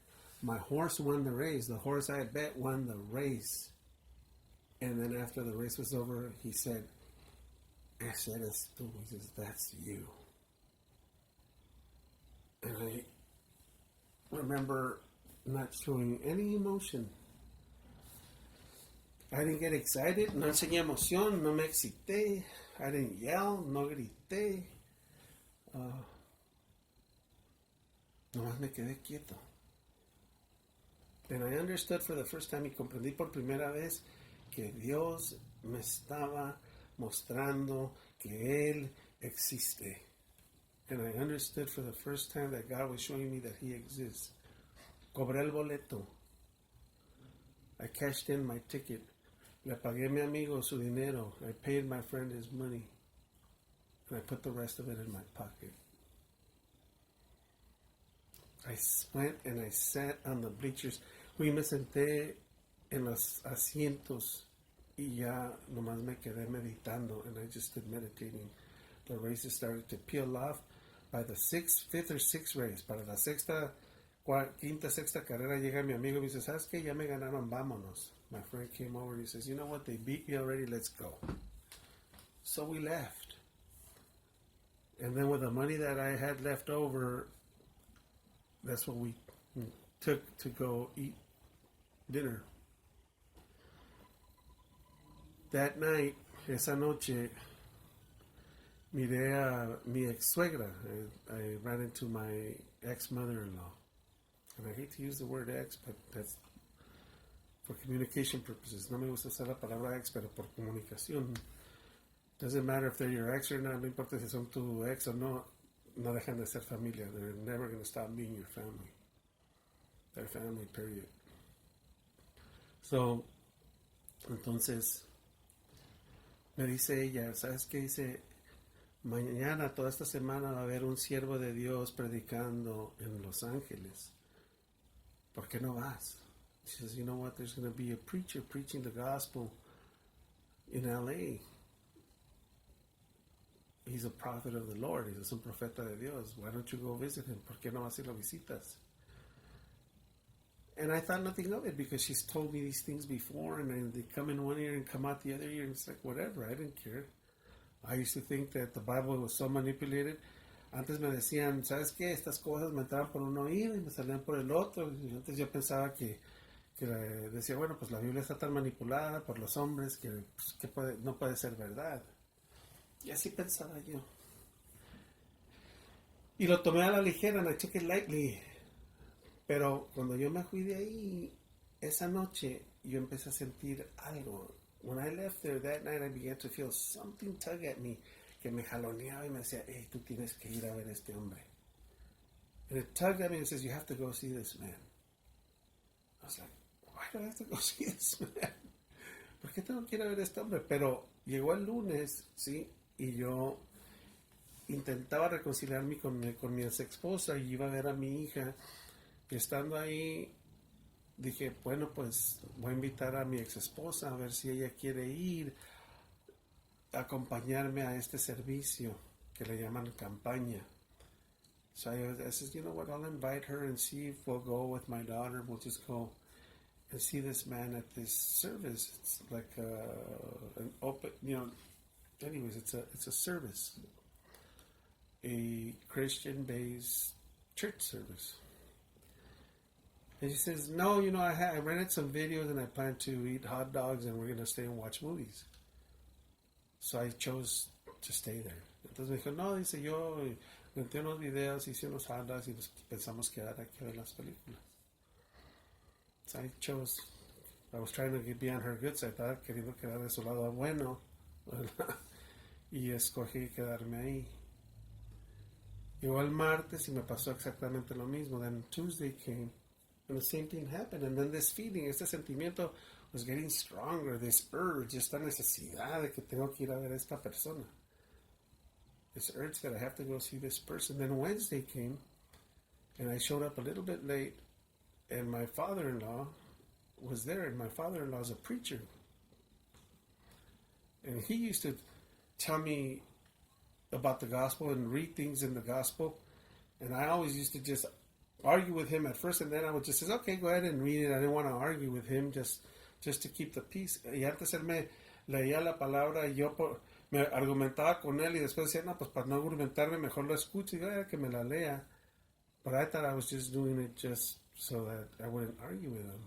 Speaker 1: my horse won the race. The horse I bet won the race. And then after the race was over, he said, ese eres tú. He says, that's you. And I remember not showing any emotion. I didn't get excited, no enseñé emoción, no me excité. I didn't yell, no grité. Nomás me quedé quieto. And I understood for the first time, y comprendí por primera vez que Dios me estaba mostrando que Él existe. And I understood for the first time that God was showing me that He exists. Cobré el boleto. I cashed in my ticket. Le pagué a mi amigo su dinero. I paid my friend his money. And I put the rest of it in my pocket. I went and I sat on the bleachers. Fui y me senté en los asientos y ya nomás me quedé meditando, and I just stood meditating. The races started to peel off. By the fifth or sixth race, para la quinta, sexta carrera, llega mi amigo y me dice, ¿sabes qué? Ya me ganaron, vámonos. My friend came over and he says, you know what? They beat me already, let's go. So we left. And then with the money that I had left over, that's what we took to go eat dinner. That night, esa noche, miré a mi ex-suegra. I ran into my ex-mother-in-law. And I hate to use the word ex, but that's for communication purposes. No me gusta usar la palabra ex, pero por comunicación. Doesn't matter if they're your ex or not. No importa si son tu ex o no. No dejan de ser familia. They're never going to stop being your family. They're family, period. So, entonces, me dice ella, ¿sabes qué? Dice, mañana, toda esta semana, va a haber un siervo de Dios predicando en Los Ángeles. ¿Por qué no vas? She says, you know what? There's going to be a preacher preaching the gospel in L.A. He's a prophet of the Lord. Es un profeta de Dios. Why don't you go visit him? ¿Por qué no vas y lo visitas? And I thought nothing of it because she's told me these things before, and then they come in one ear and come out the other ear, and it's like, whatever, I didn't care. I used to think that the Bible was so manipulated. Antes me decían, ¿sabes qué? Estas cosas me entraban por un oído y me salían por el otro. Y antes yo pensaba que decía, bueno, pues la Biblia está tan manipulada por los hombres que, pues, no puede ser verdad. Y así pensaba yo. Y lo tomé a la ligera, and I took it lightly. Pero cuando yo me fui de ahí, esa noche, yo empecé a sentir algo. When I left there that night, I began to feel something tug at me. que me jaloneaba y me decía, hey, tú tienes que ir a ver a este hombre. And it tugged at me and says, you have to go see this man. I was like, why do I have to go see this man? ¿Por qué tengo que ir a ver a este hombre? Pero llegó el lunes, ¿sí? Y yo intentaba reconciliarme con mi ex esposa y iba a ver a mi hija. Y estando ahí, dije, bueno, pues voy a invitar a mi ex esposa a ver si ella quiere ir a acompañarme a este servicio que le llaman campaña. So I said, you know what, I'll invite her and see if we'll go with my daughter. We'll just go and see this man at this service. It's like an open, anyways, it's a service, a Christian-based church service. And she says, no, I rented some videos and I plan to eat hot dogs and we're going to stay and watch movies. So I chose to stay there. Entonces me dijo, no, dice, yo renté unos videos, hice unos hot dogs y nos pensamos quedar aquí a ver las películas. So I was trying to be on her good side, estaba queriendo quedar de su lado bueno, ¿verdad? Y escogí quedarme ahí. Llegó el martes y me pasó exactamente lo mismo. Then Tuesday came and the same thing happened. And then this feeling, este sentimiento was getting stronger, this urge, esta necesidad de que tengo que ir a ver a esta persona. This urge that I have to go see this person. Then Wednesday came and I showed up a little bit late and my father-in-law was there, and my father-in-law is a preacher. And he used to tell me about the gospel and read things in the gospel. And I always used to just argue with him at first, and then I would just say, okay, go ahead and read it. I didn't want to argue with him just to keep the peace. Y antes él me leía la palabra y yo me argumentaba con él y después decía, no, pues para no argumentarme mejor lo escucho y digo, que me la lea. But I thought I was just doing it just so that I wouldn't argue with him.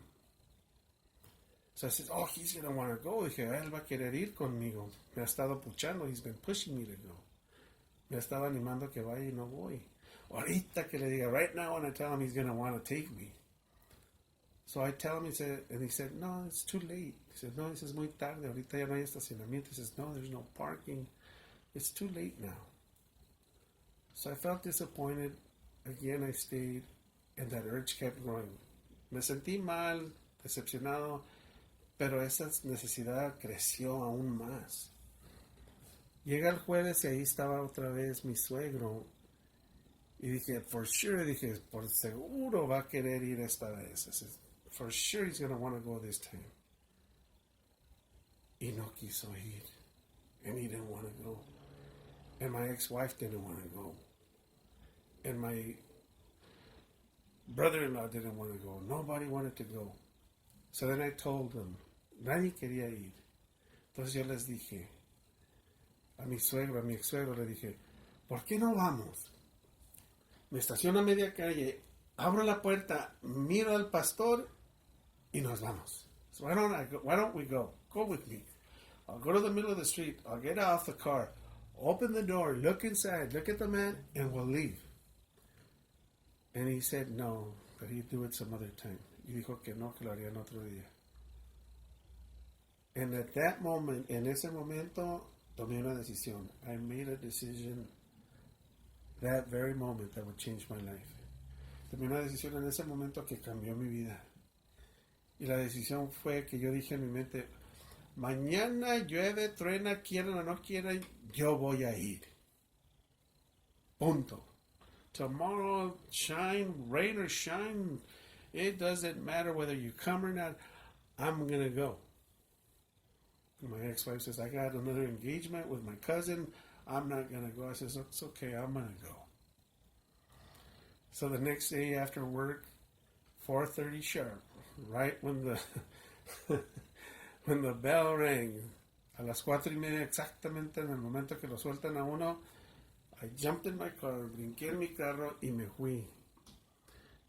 Speaker 1: So I said, oh, he's going to want to go. Dije, él va a querer ir conmigo. Me ha estado puchando. He's been pushing me to go. Me ha estado animando que vaya y no voy. Ahorita que le diga, right now when I tell him he's going to want to take me. So I tell him, and he said, no, it's too late. He said, no, es muy tarde. Ahorita ya no hay estacionamiento. He says, no, there's no parking. It's too late now. So I felt disappointed. Again, I stayed, and that urge kept growing. Me sentí mal, decepcionado, pero esa necesidad creció aún más. Llega el jueves y ahí estaba otra vez mi suegro. Y dije, por seguro va a querer ir esta vez. I said, for sure he's going to want to go this time. Y no quiso ir. And he didn't want to go. And my ex-wife didn't want to go. And my brother-in-law didn't want to go. Nobody wanted to go. So then I told them, nadie quería ir. Entonces yo les dije, a mi ex-suegro le dije, ¿por qué no vamos? Me estaciono a media calle, abro la puerta, miro al pastor y nos vamos. So why don't we go? Go with me. I'll go to the middle of the street. I'll get off the car, open the door, look inside, look at the man, and we'll leave. And he said no, that he'd do it some other time. Y dijo que no, que lo harían otro día. And at that moment, en ese momento, tomé una decisión. I made a decision that very moment that would change my life. Tomé una decisión en ese momento que cambió mi vida. Y la decisión fue que yo dije en mi mente, mañana llueve, truena, quieran o no quieran, yo voy a ir. Punto. Tomorrow, shine, rain or shine, it doesn't matter whether you come or not, I'm going to go. And my ex-wife says, I got another engagement with my cousin, I'm not going to go. I says, it's okay, I'm going to go. So the next day after work, 4:30 sharp, right when the bell rang, a las 4:30 exactamente en el momento que lo sueltan a uno, I jumped in my car, brinqué en mi carro y me fui.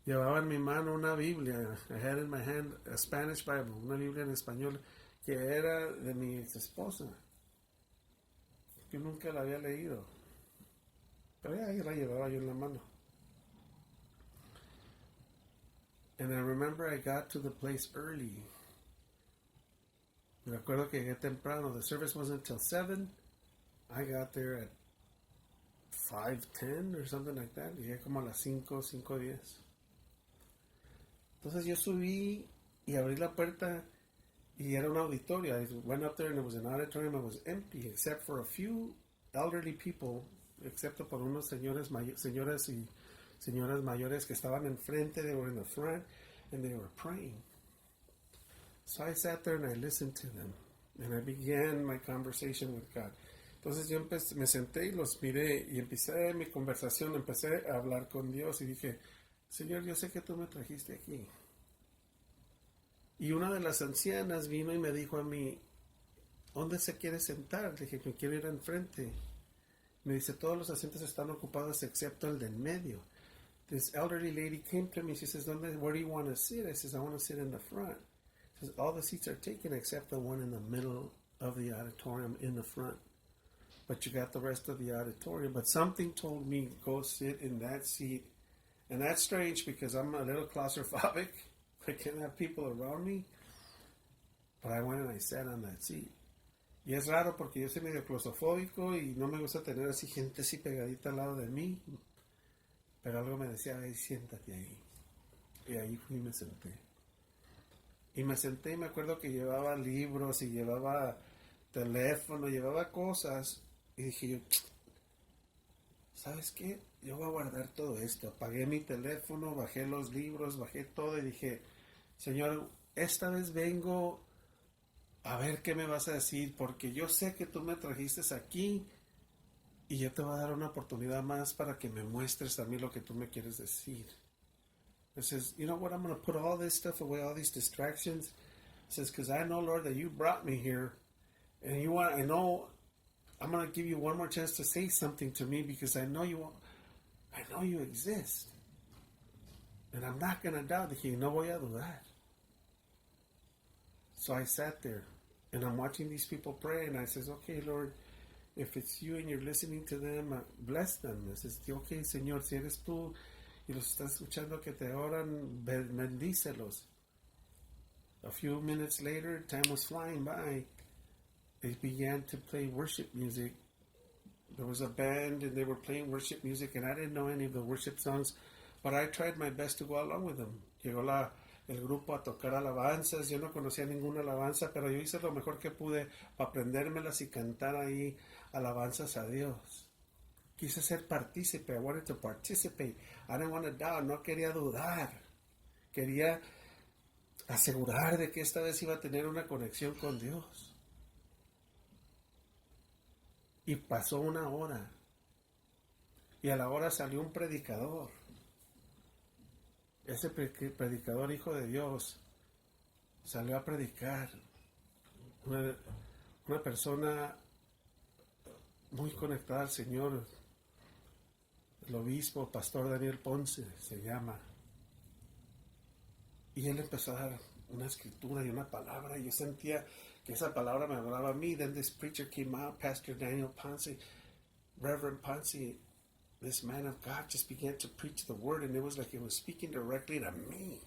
Speaker 1: Llevaba en mi mano una Biblia. I had in my hand a Spanish Bible, una Biblia en español que era de mi ex esposa. Yo nunca la había leído. Pero ahí la llevaba yo en la mano. And I remember I got to the place early. Me acuerdo que llegué temprano. The service wasn't until 7. I got there at 5:10 or something like that. Llegué como a las 5:10. Entonces yo subí y abrí la puerta y era un auditorio. I went up there and it was an auditorium. It was empty except for a few elderly people, excepto por unos señoras y señoras mayores que estaban enfrente. They were in the front and they were praying. So I sat there and I listened to them and I began my conversation with God. Entonces yo me senté y los miré y empecé mi conversación, empecé a hablar con Dios y dije, Señor, yo sé que tú me trajiste aquí. Y una de las ancianas vino y me dijo a mí, ¿dónde se quiere sentar? Le dije, me quiero ir enfrente. Me dice, todos los asientos están ocupados excepto el del medio. This elderly lady came to me. She says, where do you want to sit? I says, I want to sit in the front. She says, all the seats are taken except the one in the middle of the auditorium in the front. But you got the rest of the auditorium. But something told me, go sit in that seat. And that's strange because I'm a little claustrophobic. I can't have people around me. But I went and I sat on that seat. Y es raro porque yo soy medio claustrofóbico y no me gusta tener así gente así pegadita al lado de mí. Pero algo me decía, ay, siéntate ahí. Y ahí fui y me senté. Y me senté y me acuerdo que llevaba libros y llevaba teléfono, llevaba cosas. Y dije yo, ¿sabes qué? Yo voy a guardar todo esto. Apagué mi teléfono, bajé los libros, bajé todo y dije, Señor, esta vez vengo a ver qué me vas a decir, porque yo sé que tú me trajiste aquí y yo te voy a dar una oportunidad más para que me muestres a mí lo que tú me quieres decir. It says, you know what, I'm going to put all this stuff away, all these distractions. It says, because I know, Lord, that you brought me here and I know I'm going to give you one more chance to say something to me because I know you exist. And I'm not going to doubt. Dije, no voy a dudar. So I sat there and I'm watching these people pray and I says, okay, Lord, if it's you and you're listening to them, bless them. I says, okay, Señor, si eres tú y los estás escuchando que te oran, bendícelos. A few minutes later, time was flying by. They began to play worship music. There was a band and they were playing worship music and I didn't know any of the worship songs, but I tried my best to go along with them. Llegó el grupo a tocar alabanzas. Yo no conocía ninguna alabanza, pero yo hice lo mejor que pude para aprendérmelas y cantar ahí alabanzas a Dios. Quise ser partícipe. I wanted to participate. I didn't want to doubt. No quería dudar. Quería asegurar de que esta vez iba a tener una conexión con Dios. Y pasó una hora. Y a la hora salió un predicador. Ese predicador, hijo de Dios, salió a predicar. Una persona muy conectada al Señor. El obispo, pastor Daniel Ponce, se llama. Y él empezó a dar una escritura y una palabra. Y yo sentía que esa palabra me hablaba a mí. Then this preacher came out, Pastor Daniel Ponce, Reverend Ponce. This man of God just began to preach the word, and it was like he was speaking directly to me.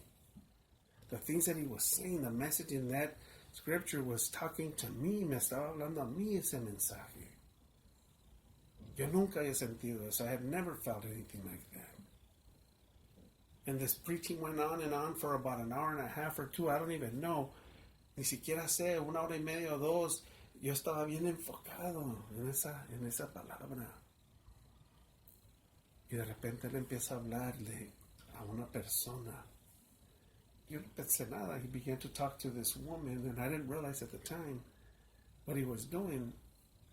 Speaker 1: The things that he was saying, the message in that scripture was talking to me. Me estaba hablando a mí ese mensaje. Yo nunca había sentido eso. I had never felt anything like that. And this preaching went on for about an hour and a half or two. I don't even know. Ni siquiera sé, 1 hora y media o 2. Yo estaba bien enfocado en esa palabra. Y de repente él empieza a hablarle a una persona. Yo no pensé nada. He began to talk to this woman, and I didn't realize at the time what he was doing.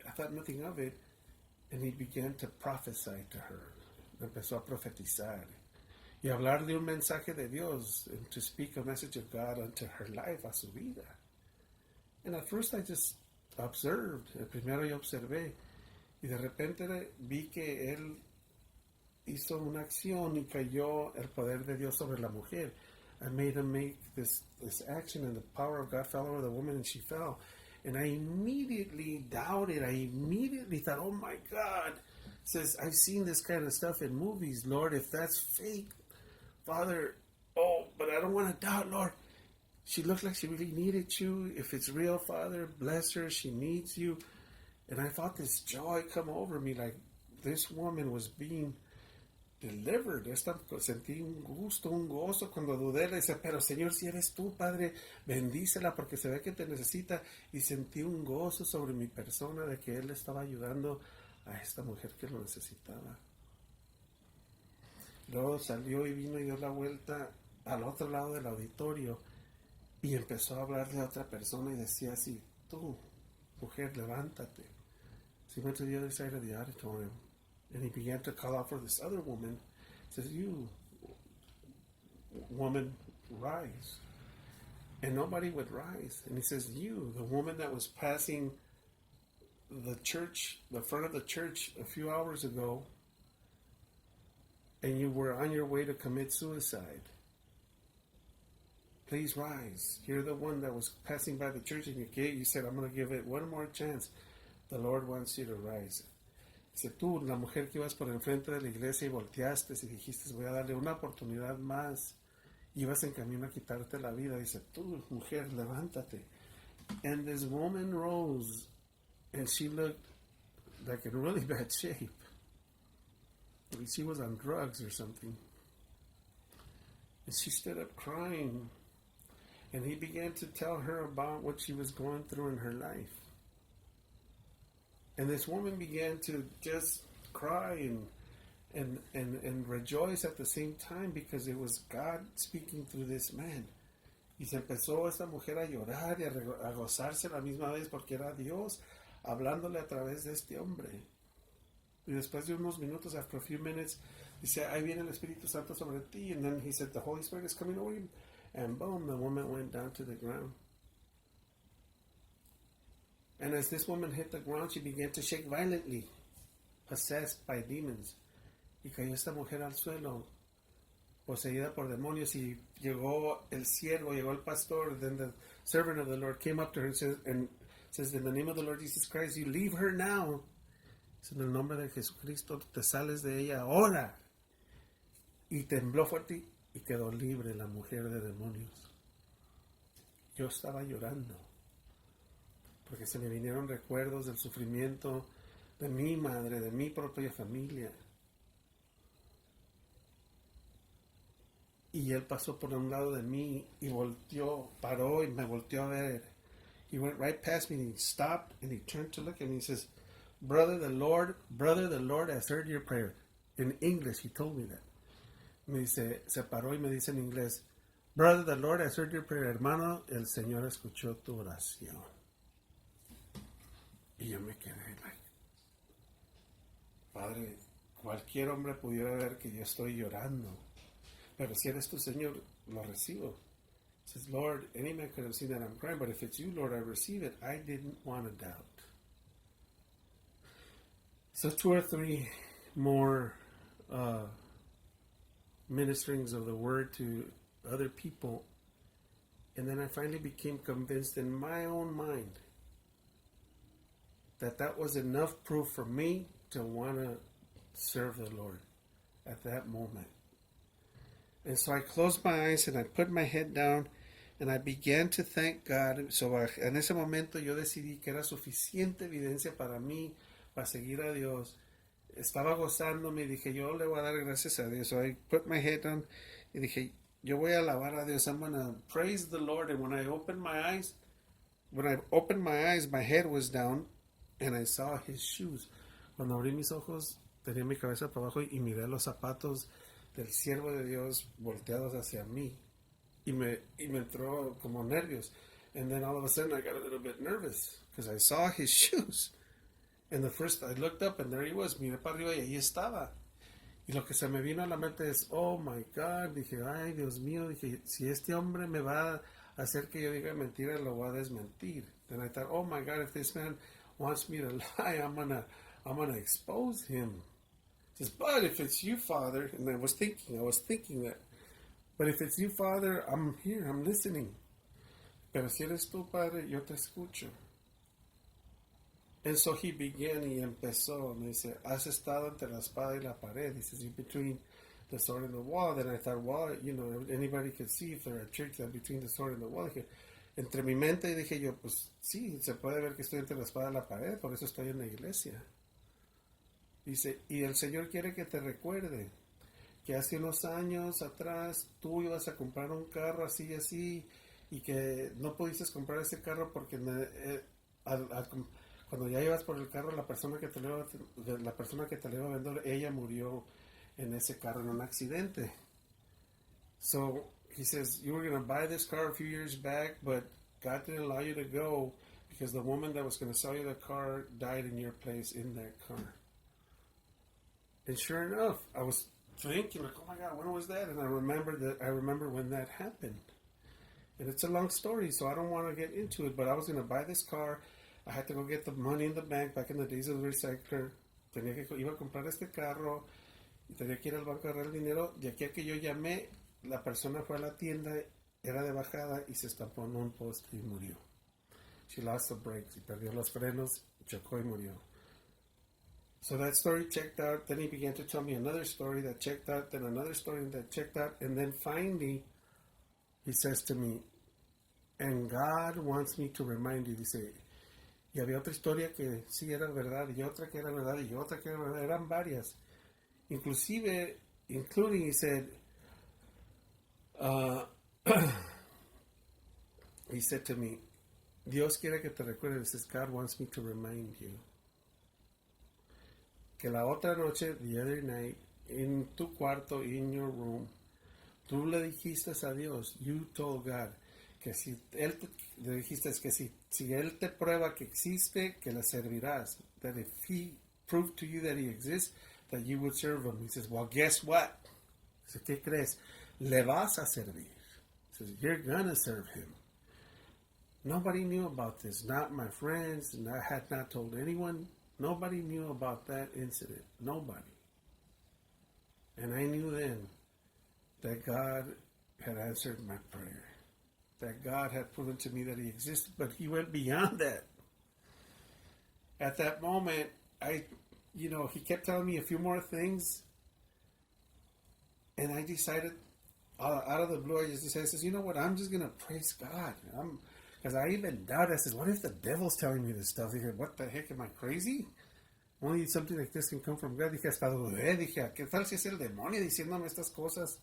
Speaker 1: I thought nothing of it. And he began to prophesy to her. Empezó a profetizar. Y hablarle un mensaje de Dios. And to speak a message of God unto her life, a su vida. And at first I just observed. Primero yo observé. Y de repente vi que él hizo una acción y cayó el poder de Dios sobre la mujer. I made him make this action and the power of God fell over the woman and she fell. And I immediately doubted. I immediately thought, oh my God. Says, I've seen this kind of stuff in movies, Lord. If that's fake, Father, but I don't want to doubt, Lord. She looked like she really needed you. If it's real, Father, bless her. She needs you. And I felt this joy come over me like, this woman was being delivered. Sentí un gusto, un gozo cuando dudé. Le dice, pero Señor, si eres tú, Padre, bendícela porque se ve que te necesita. Y sentí un gozo sobre mi persona de que Él le estaba ayudando a esta mujer que lo necesitaba. Luego salió y vino y dio la vuelta al otro lado del auditorio y empezó a hablarle a otra persona y decía así, tú, mujer, levántate. So he went to the other side of the auditorium and he began to call out for this other woman. He says, you, woman, rise. And nobody would rise. And he says, you, the woman that was passing the church, the front of the church a few hours ago, and you were on your way to commit suicide. Please rise. You're the one that was passing by the church and you said, I'm going to give it one more chance. The Lord wants you to rise. Dice, tú, la mujer que ibas por enfrente de la iglesia y volteaste y dijiste, voy a darle una oportunidad más. Ibas en camino a quitarte la vida. Dice, tú, mujer, levántate. And this woman rose and she looked like in really bad shape. She was on drugs or something. And she stood up crying. And he began to tell her about what she was going through in her life. And this woman began to just cry and rejoice at the same time because it was God speaking through this man. Y se empezó esta mujer a llorar y a gozarse a la misma vez porque era Dios hablándole a través de este hombre. Y después de unos minutos, after a few minutes, dice, ahí viene el Espíritu Santo sobre ti. And then he said, the Holy Spirit is coming over you. And boom, the woman went down to the ground. And as this woman hit the ground, she began to shake violently, possessed by demons. Y cayó esta mujer al suelo, poseída por demonios. Y llegó el siervo, llegó el pastor. Then the servant of the Lord came up to her and says, in the name of the Lord Jesus Christ, you leave her now. En el nombre de Jesucristo, te sales de ella ahora. Y tembló fuerte y quedó libre la mujer de demonios. Yo estaba llorando porque se me vinieron recuerdos del sufrimiento de mi madre, de mi propia familia. Y él pasó por un lado de mí y paró y me volteó a ver. He went right past me and he stopped and he turned to look at me and he says, Brother, the Lord has heard your prayer. In English, he told me that. Me dice, se paró y me dice en inglés, Brother, the Lord has heard your prayer. Hermano, el Señor escuchó tu oración. Y yo me quedé like, Padre, cualquier hombre pudiera ver que yo estoy llorando. Pero si eres tu Señor, lo recibo. He says, Lord, any man could have seen that I'm crying, but if it's you, Lord, I receive it. I didn't want to doubt. So 2 or 3 more ministerings of the word to other people. And then I finally became convinced in my own mind that was enough proof for me to want to serve the Lord at that moment. And so I closed my eyes and I put my head down and I began to thank God. So en ese momento yo decidí que era suficiente evidencia para mí, para seguir a Dios. Estaba gozándome y dije, yo le voy a dar gracias a Dios. So I put my head down y dije, yo voy a alabar a Dios. I'm going to praise the Lord. And when I opened my eyes, my head was down and I saw his shoes. Cuando abrí mis ojos, tenía mi cabeza para abajo y miré los zapatos del siervo de Dios volteados hacia mí. Y me entró como nervios. And then all of a sudden I got a little bit nervous because I saw his shoes. And I looked up and there he was. Miré para arriba y ahí estaba. Y lo que se me vino a la mente es, oh my God. Dije, ay Dios mío. Dije, si este hombre me va a hacer que yo diga mentira, lo voy a desmentir. Then I thought, oh my God, if this man wants me to lie, I'm gonna expose him. He says, but if it's you, Father, and I was thinking that, but if it's you, Father, I'm here, I'm listening. Pero si eres tú, Padre, yo te escucho. And so he began y empezó. Me dice, has estado entre la espada y la pared. He says, you're between the sword and the wall. Then I thought, well, anybody could see if they're at church that between the sword and the wall. Dije, entre mi mente dije yo, pues sí, se puede ver que estoy entre la espada y la pared, por eso estoy en la iglesia. Dice, y el Señor quiere que te recuerde que hace unos años atrás tú ibas a comprar un carro así y así, y que no pudiste comprar ese carro porque cuando ya ibas por el carro, la persona que te lo iba a vender, ella murió en ese carro en un accidente. So he says, you were going to buy this car a few years back, but God didn't allow you to go because the woman that was going to sell you the car died in your place in that car. And sure enough, I was thinking, like, oh my God, when was that? And I remember when that happened. And it's a long story, so I don't want to get into it, but I was going to buy this car. I had to go get the money in the bank back in the days of the recycler. Iba a comprar este carro y tenía que ir al banco a agarrar el dinero. De aquí a que yo llamé, la persona fue a la tienda, era de bajada y se estampó en un poste y murió. She lost the brakes y perdió los frenos, chocó y murió. So that story checked out. Then he began to tell me another story that checked out, then another story that checked out. And then finally, he says to me, and God wants me to remind you, dice, y había otra historia que sí era verdad, y otra que era verdad, y otra que era verdad, eran varias. Inclusive, including, he said, he said to me, Dios quiere que te recuerde, says, God wants me to remind you. Que la otra noche, the other night, en tu cuarto, in your room, tú le dijiste a Dios, you told God, que si Él le dijiste que si Él te prueba que existe, que le servirás. That if He proved to you that He exists, that you would serve Him. He says, well, guess what? Dice, ¿qué crees? Le vas a servir. He says, you're gonna serve Him. Nobody knew about this. Not my friends, and I had not told anyone. Nobody knew about that incident. Nobody. And I knew then that God had answered my prayer. That God had proven to me that He existed, but He went beyond that. At that moment, He kept telling me a few more things, and I decided, out of the blue, I just decided, you know what, I'm just going to praise God. Because I even doubted, I said, what if the devil's telling me this stuff? Dije, what the heck, am I crazy? Only something like this can come from God. Dije, hasta dudé, dije, ¿qué tal si es el demonio diciéndome estas cosas?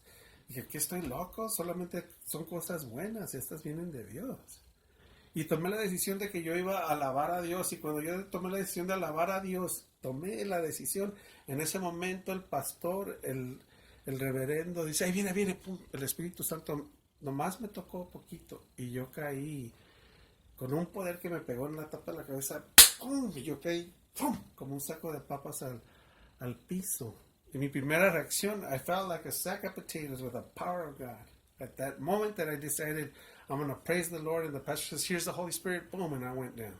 Speaker 1: Dije, ¿qué estoy loco? Solamente son cosas buenas, estas vienen de Dios. Y tomé la decisión de que yo iba a alabar a Dios, y cuando yo tomé la decisión de alabar a Dios, tomé la decisión, en ese momento el pastor, el reverendo, dice, ahí viene, pum, el Espíritu Santo, nomás me tocó poquito, y yo caí, con un poder que me pegó en la tapa de la cabeza, ¡pum! Y yo caí, ¡pum! Como un saco de papas al piso. Y mi primera reacción, I felt like a sack of potatoes with the power of God. At that moment that I decided, I'm going to praise the Lord, and the pastor says, here's the Holy Spirit, boom, and I went down.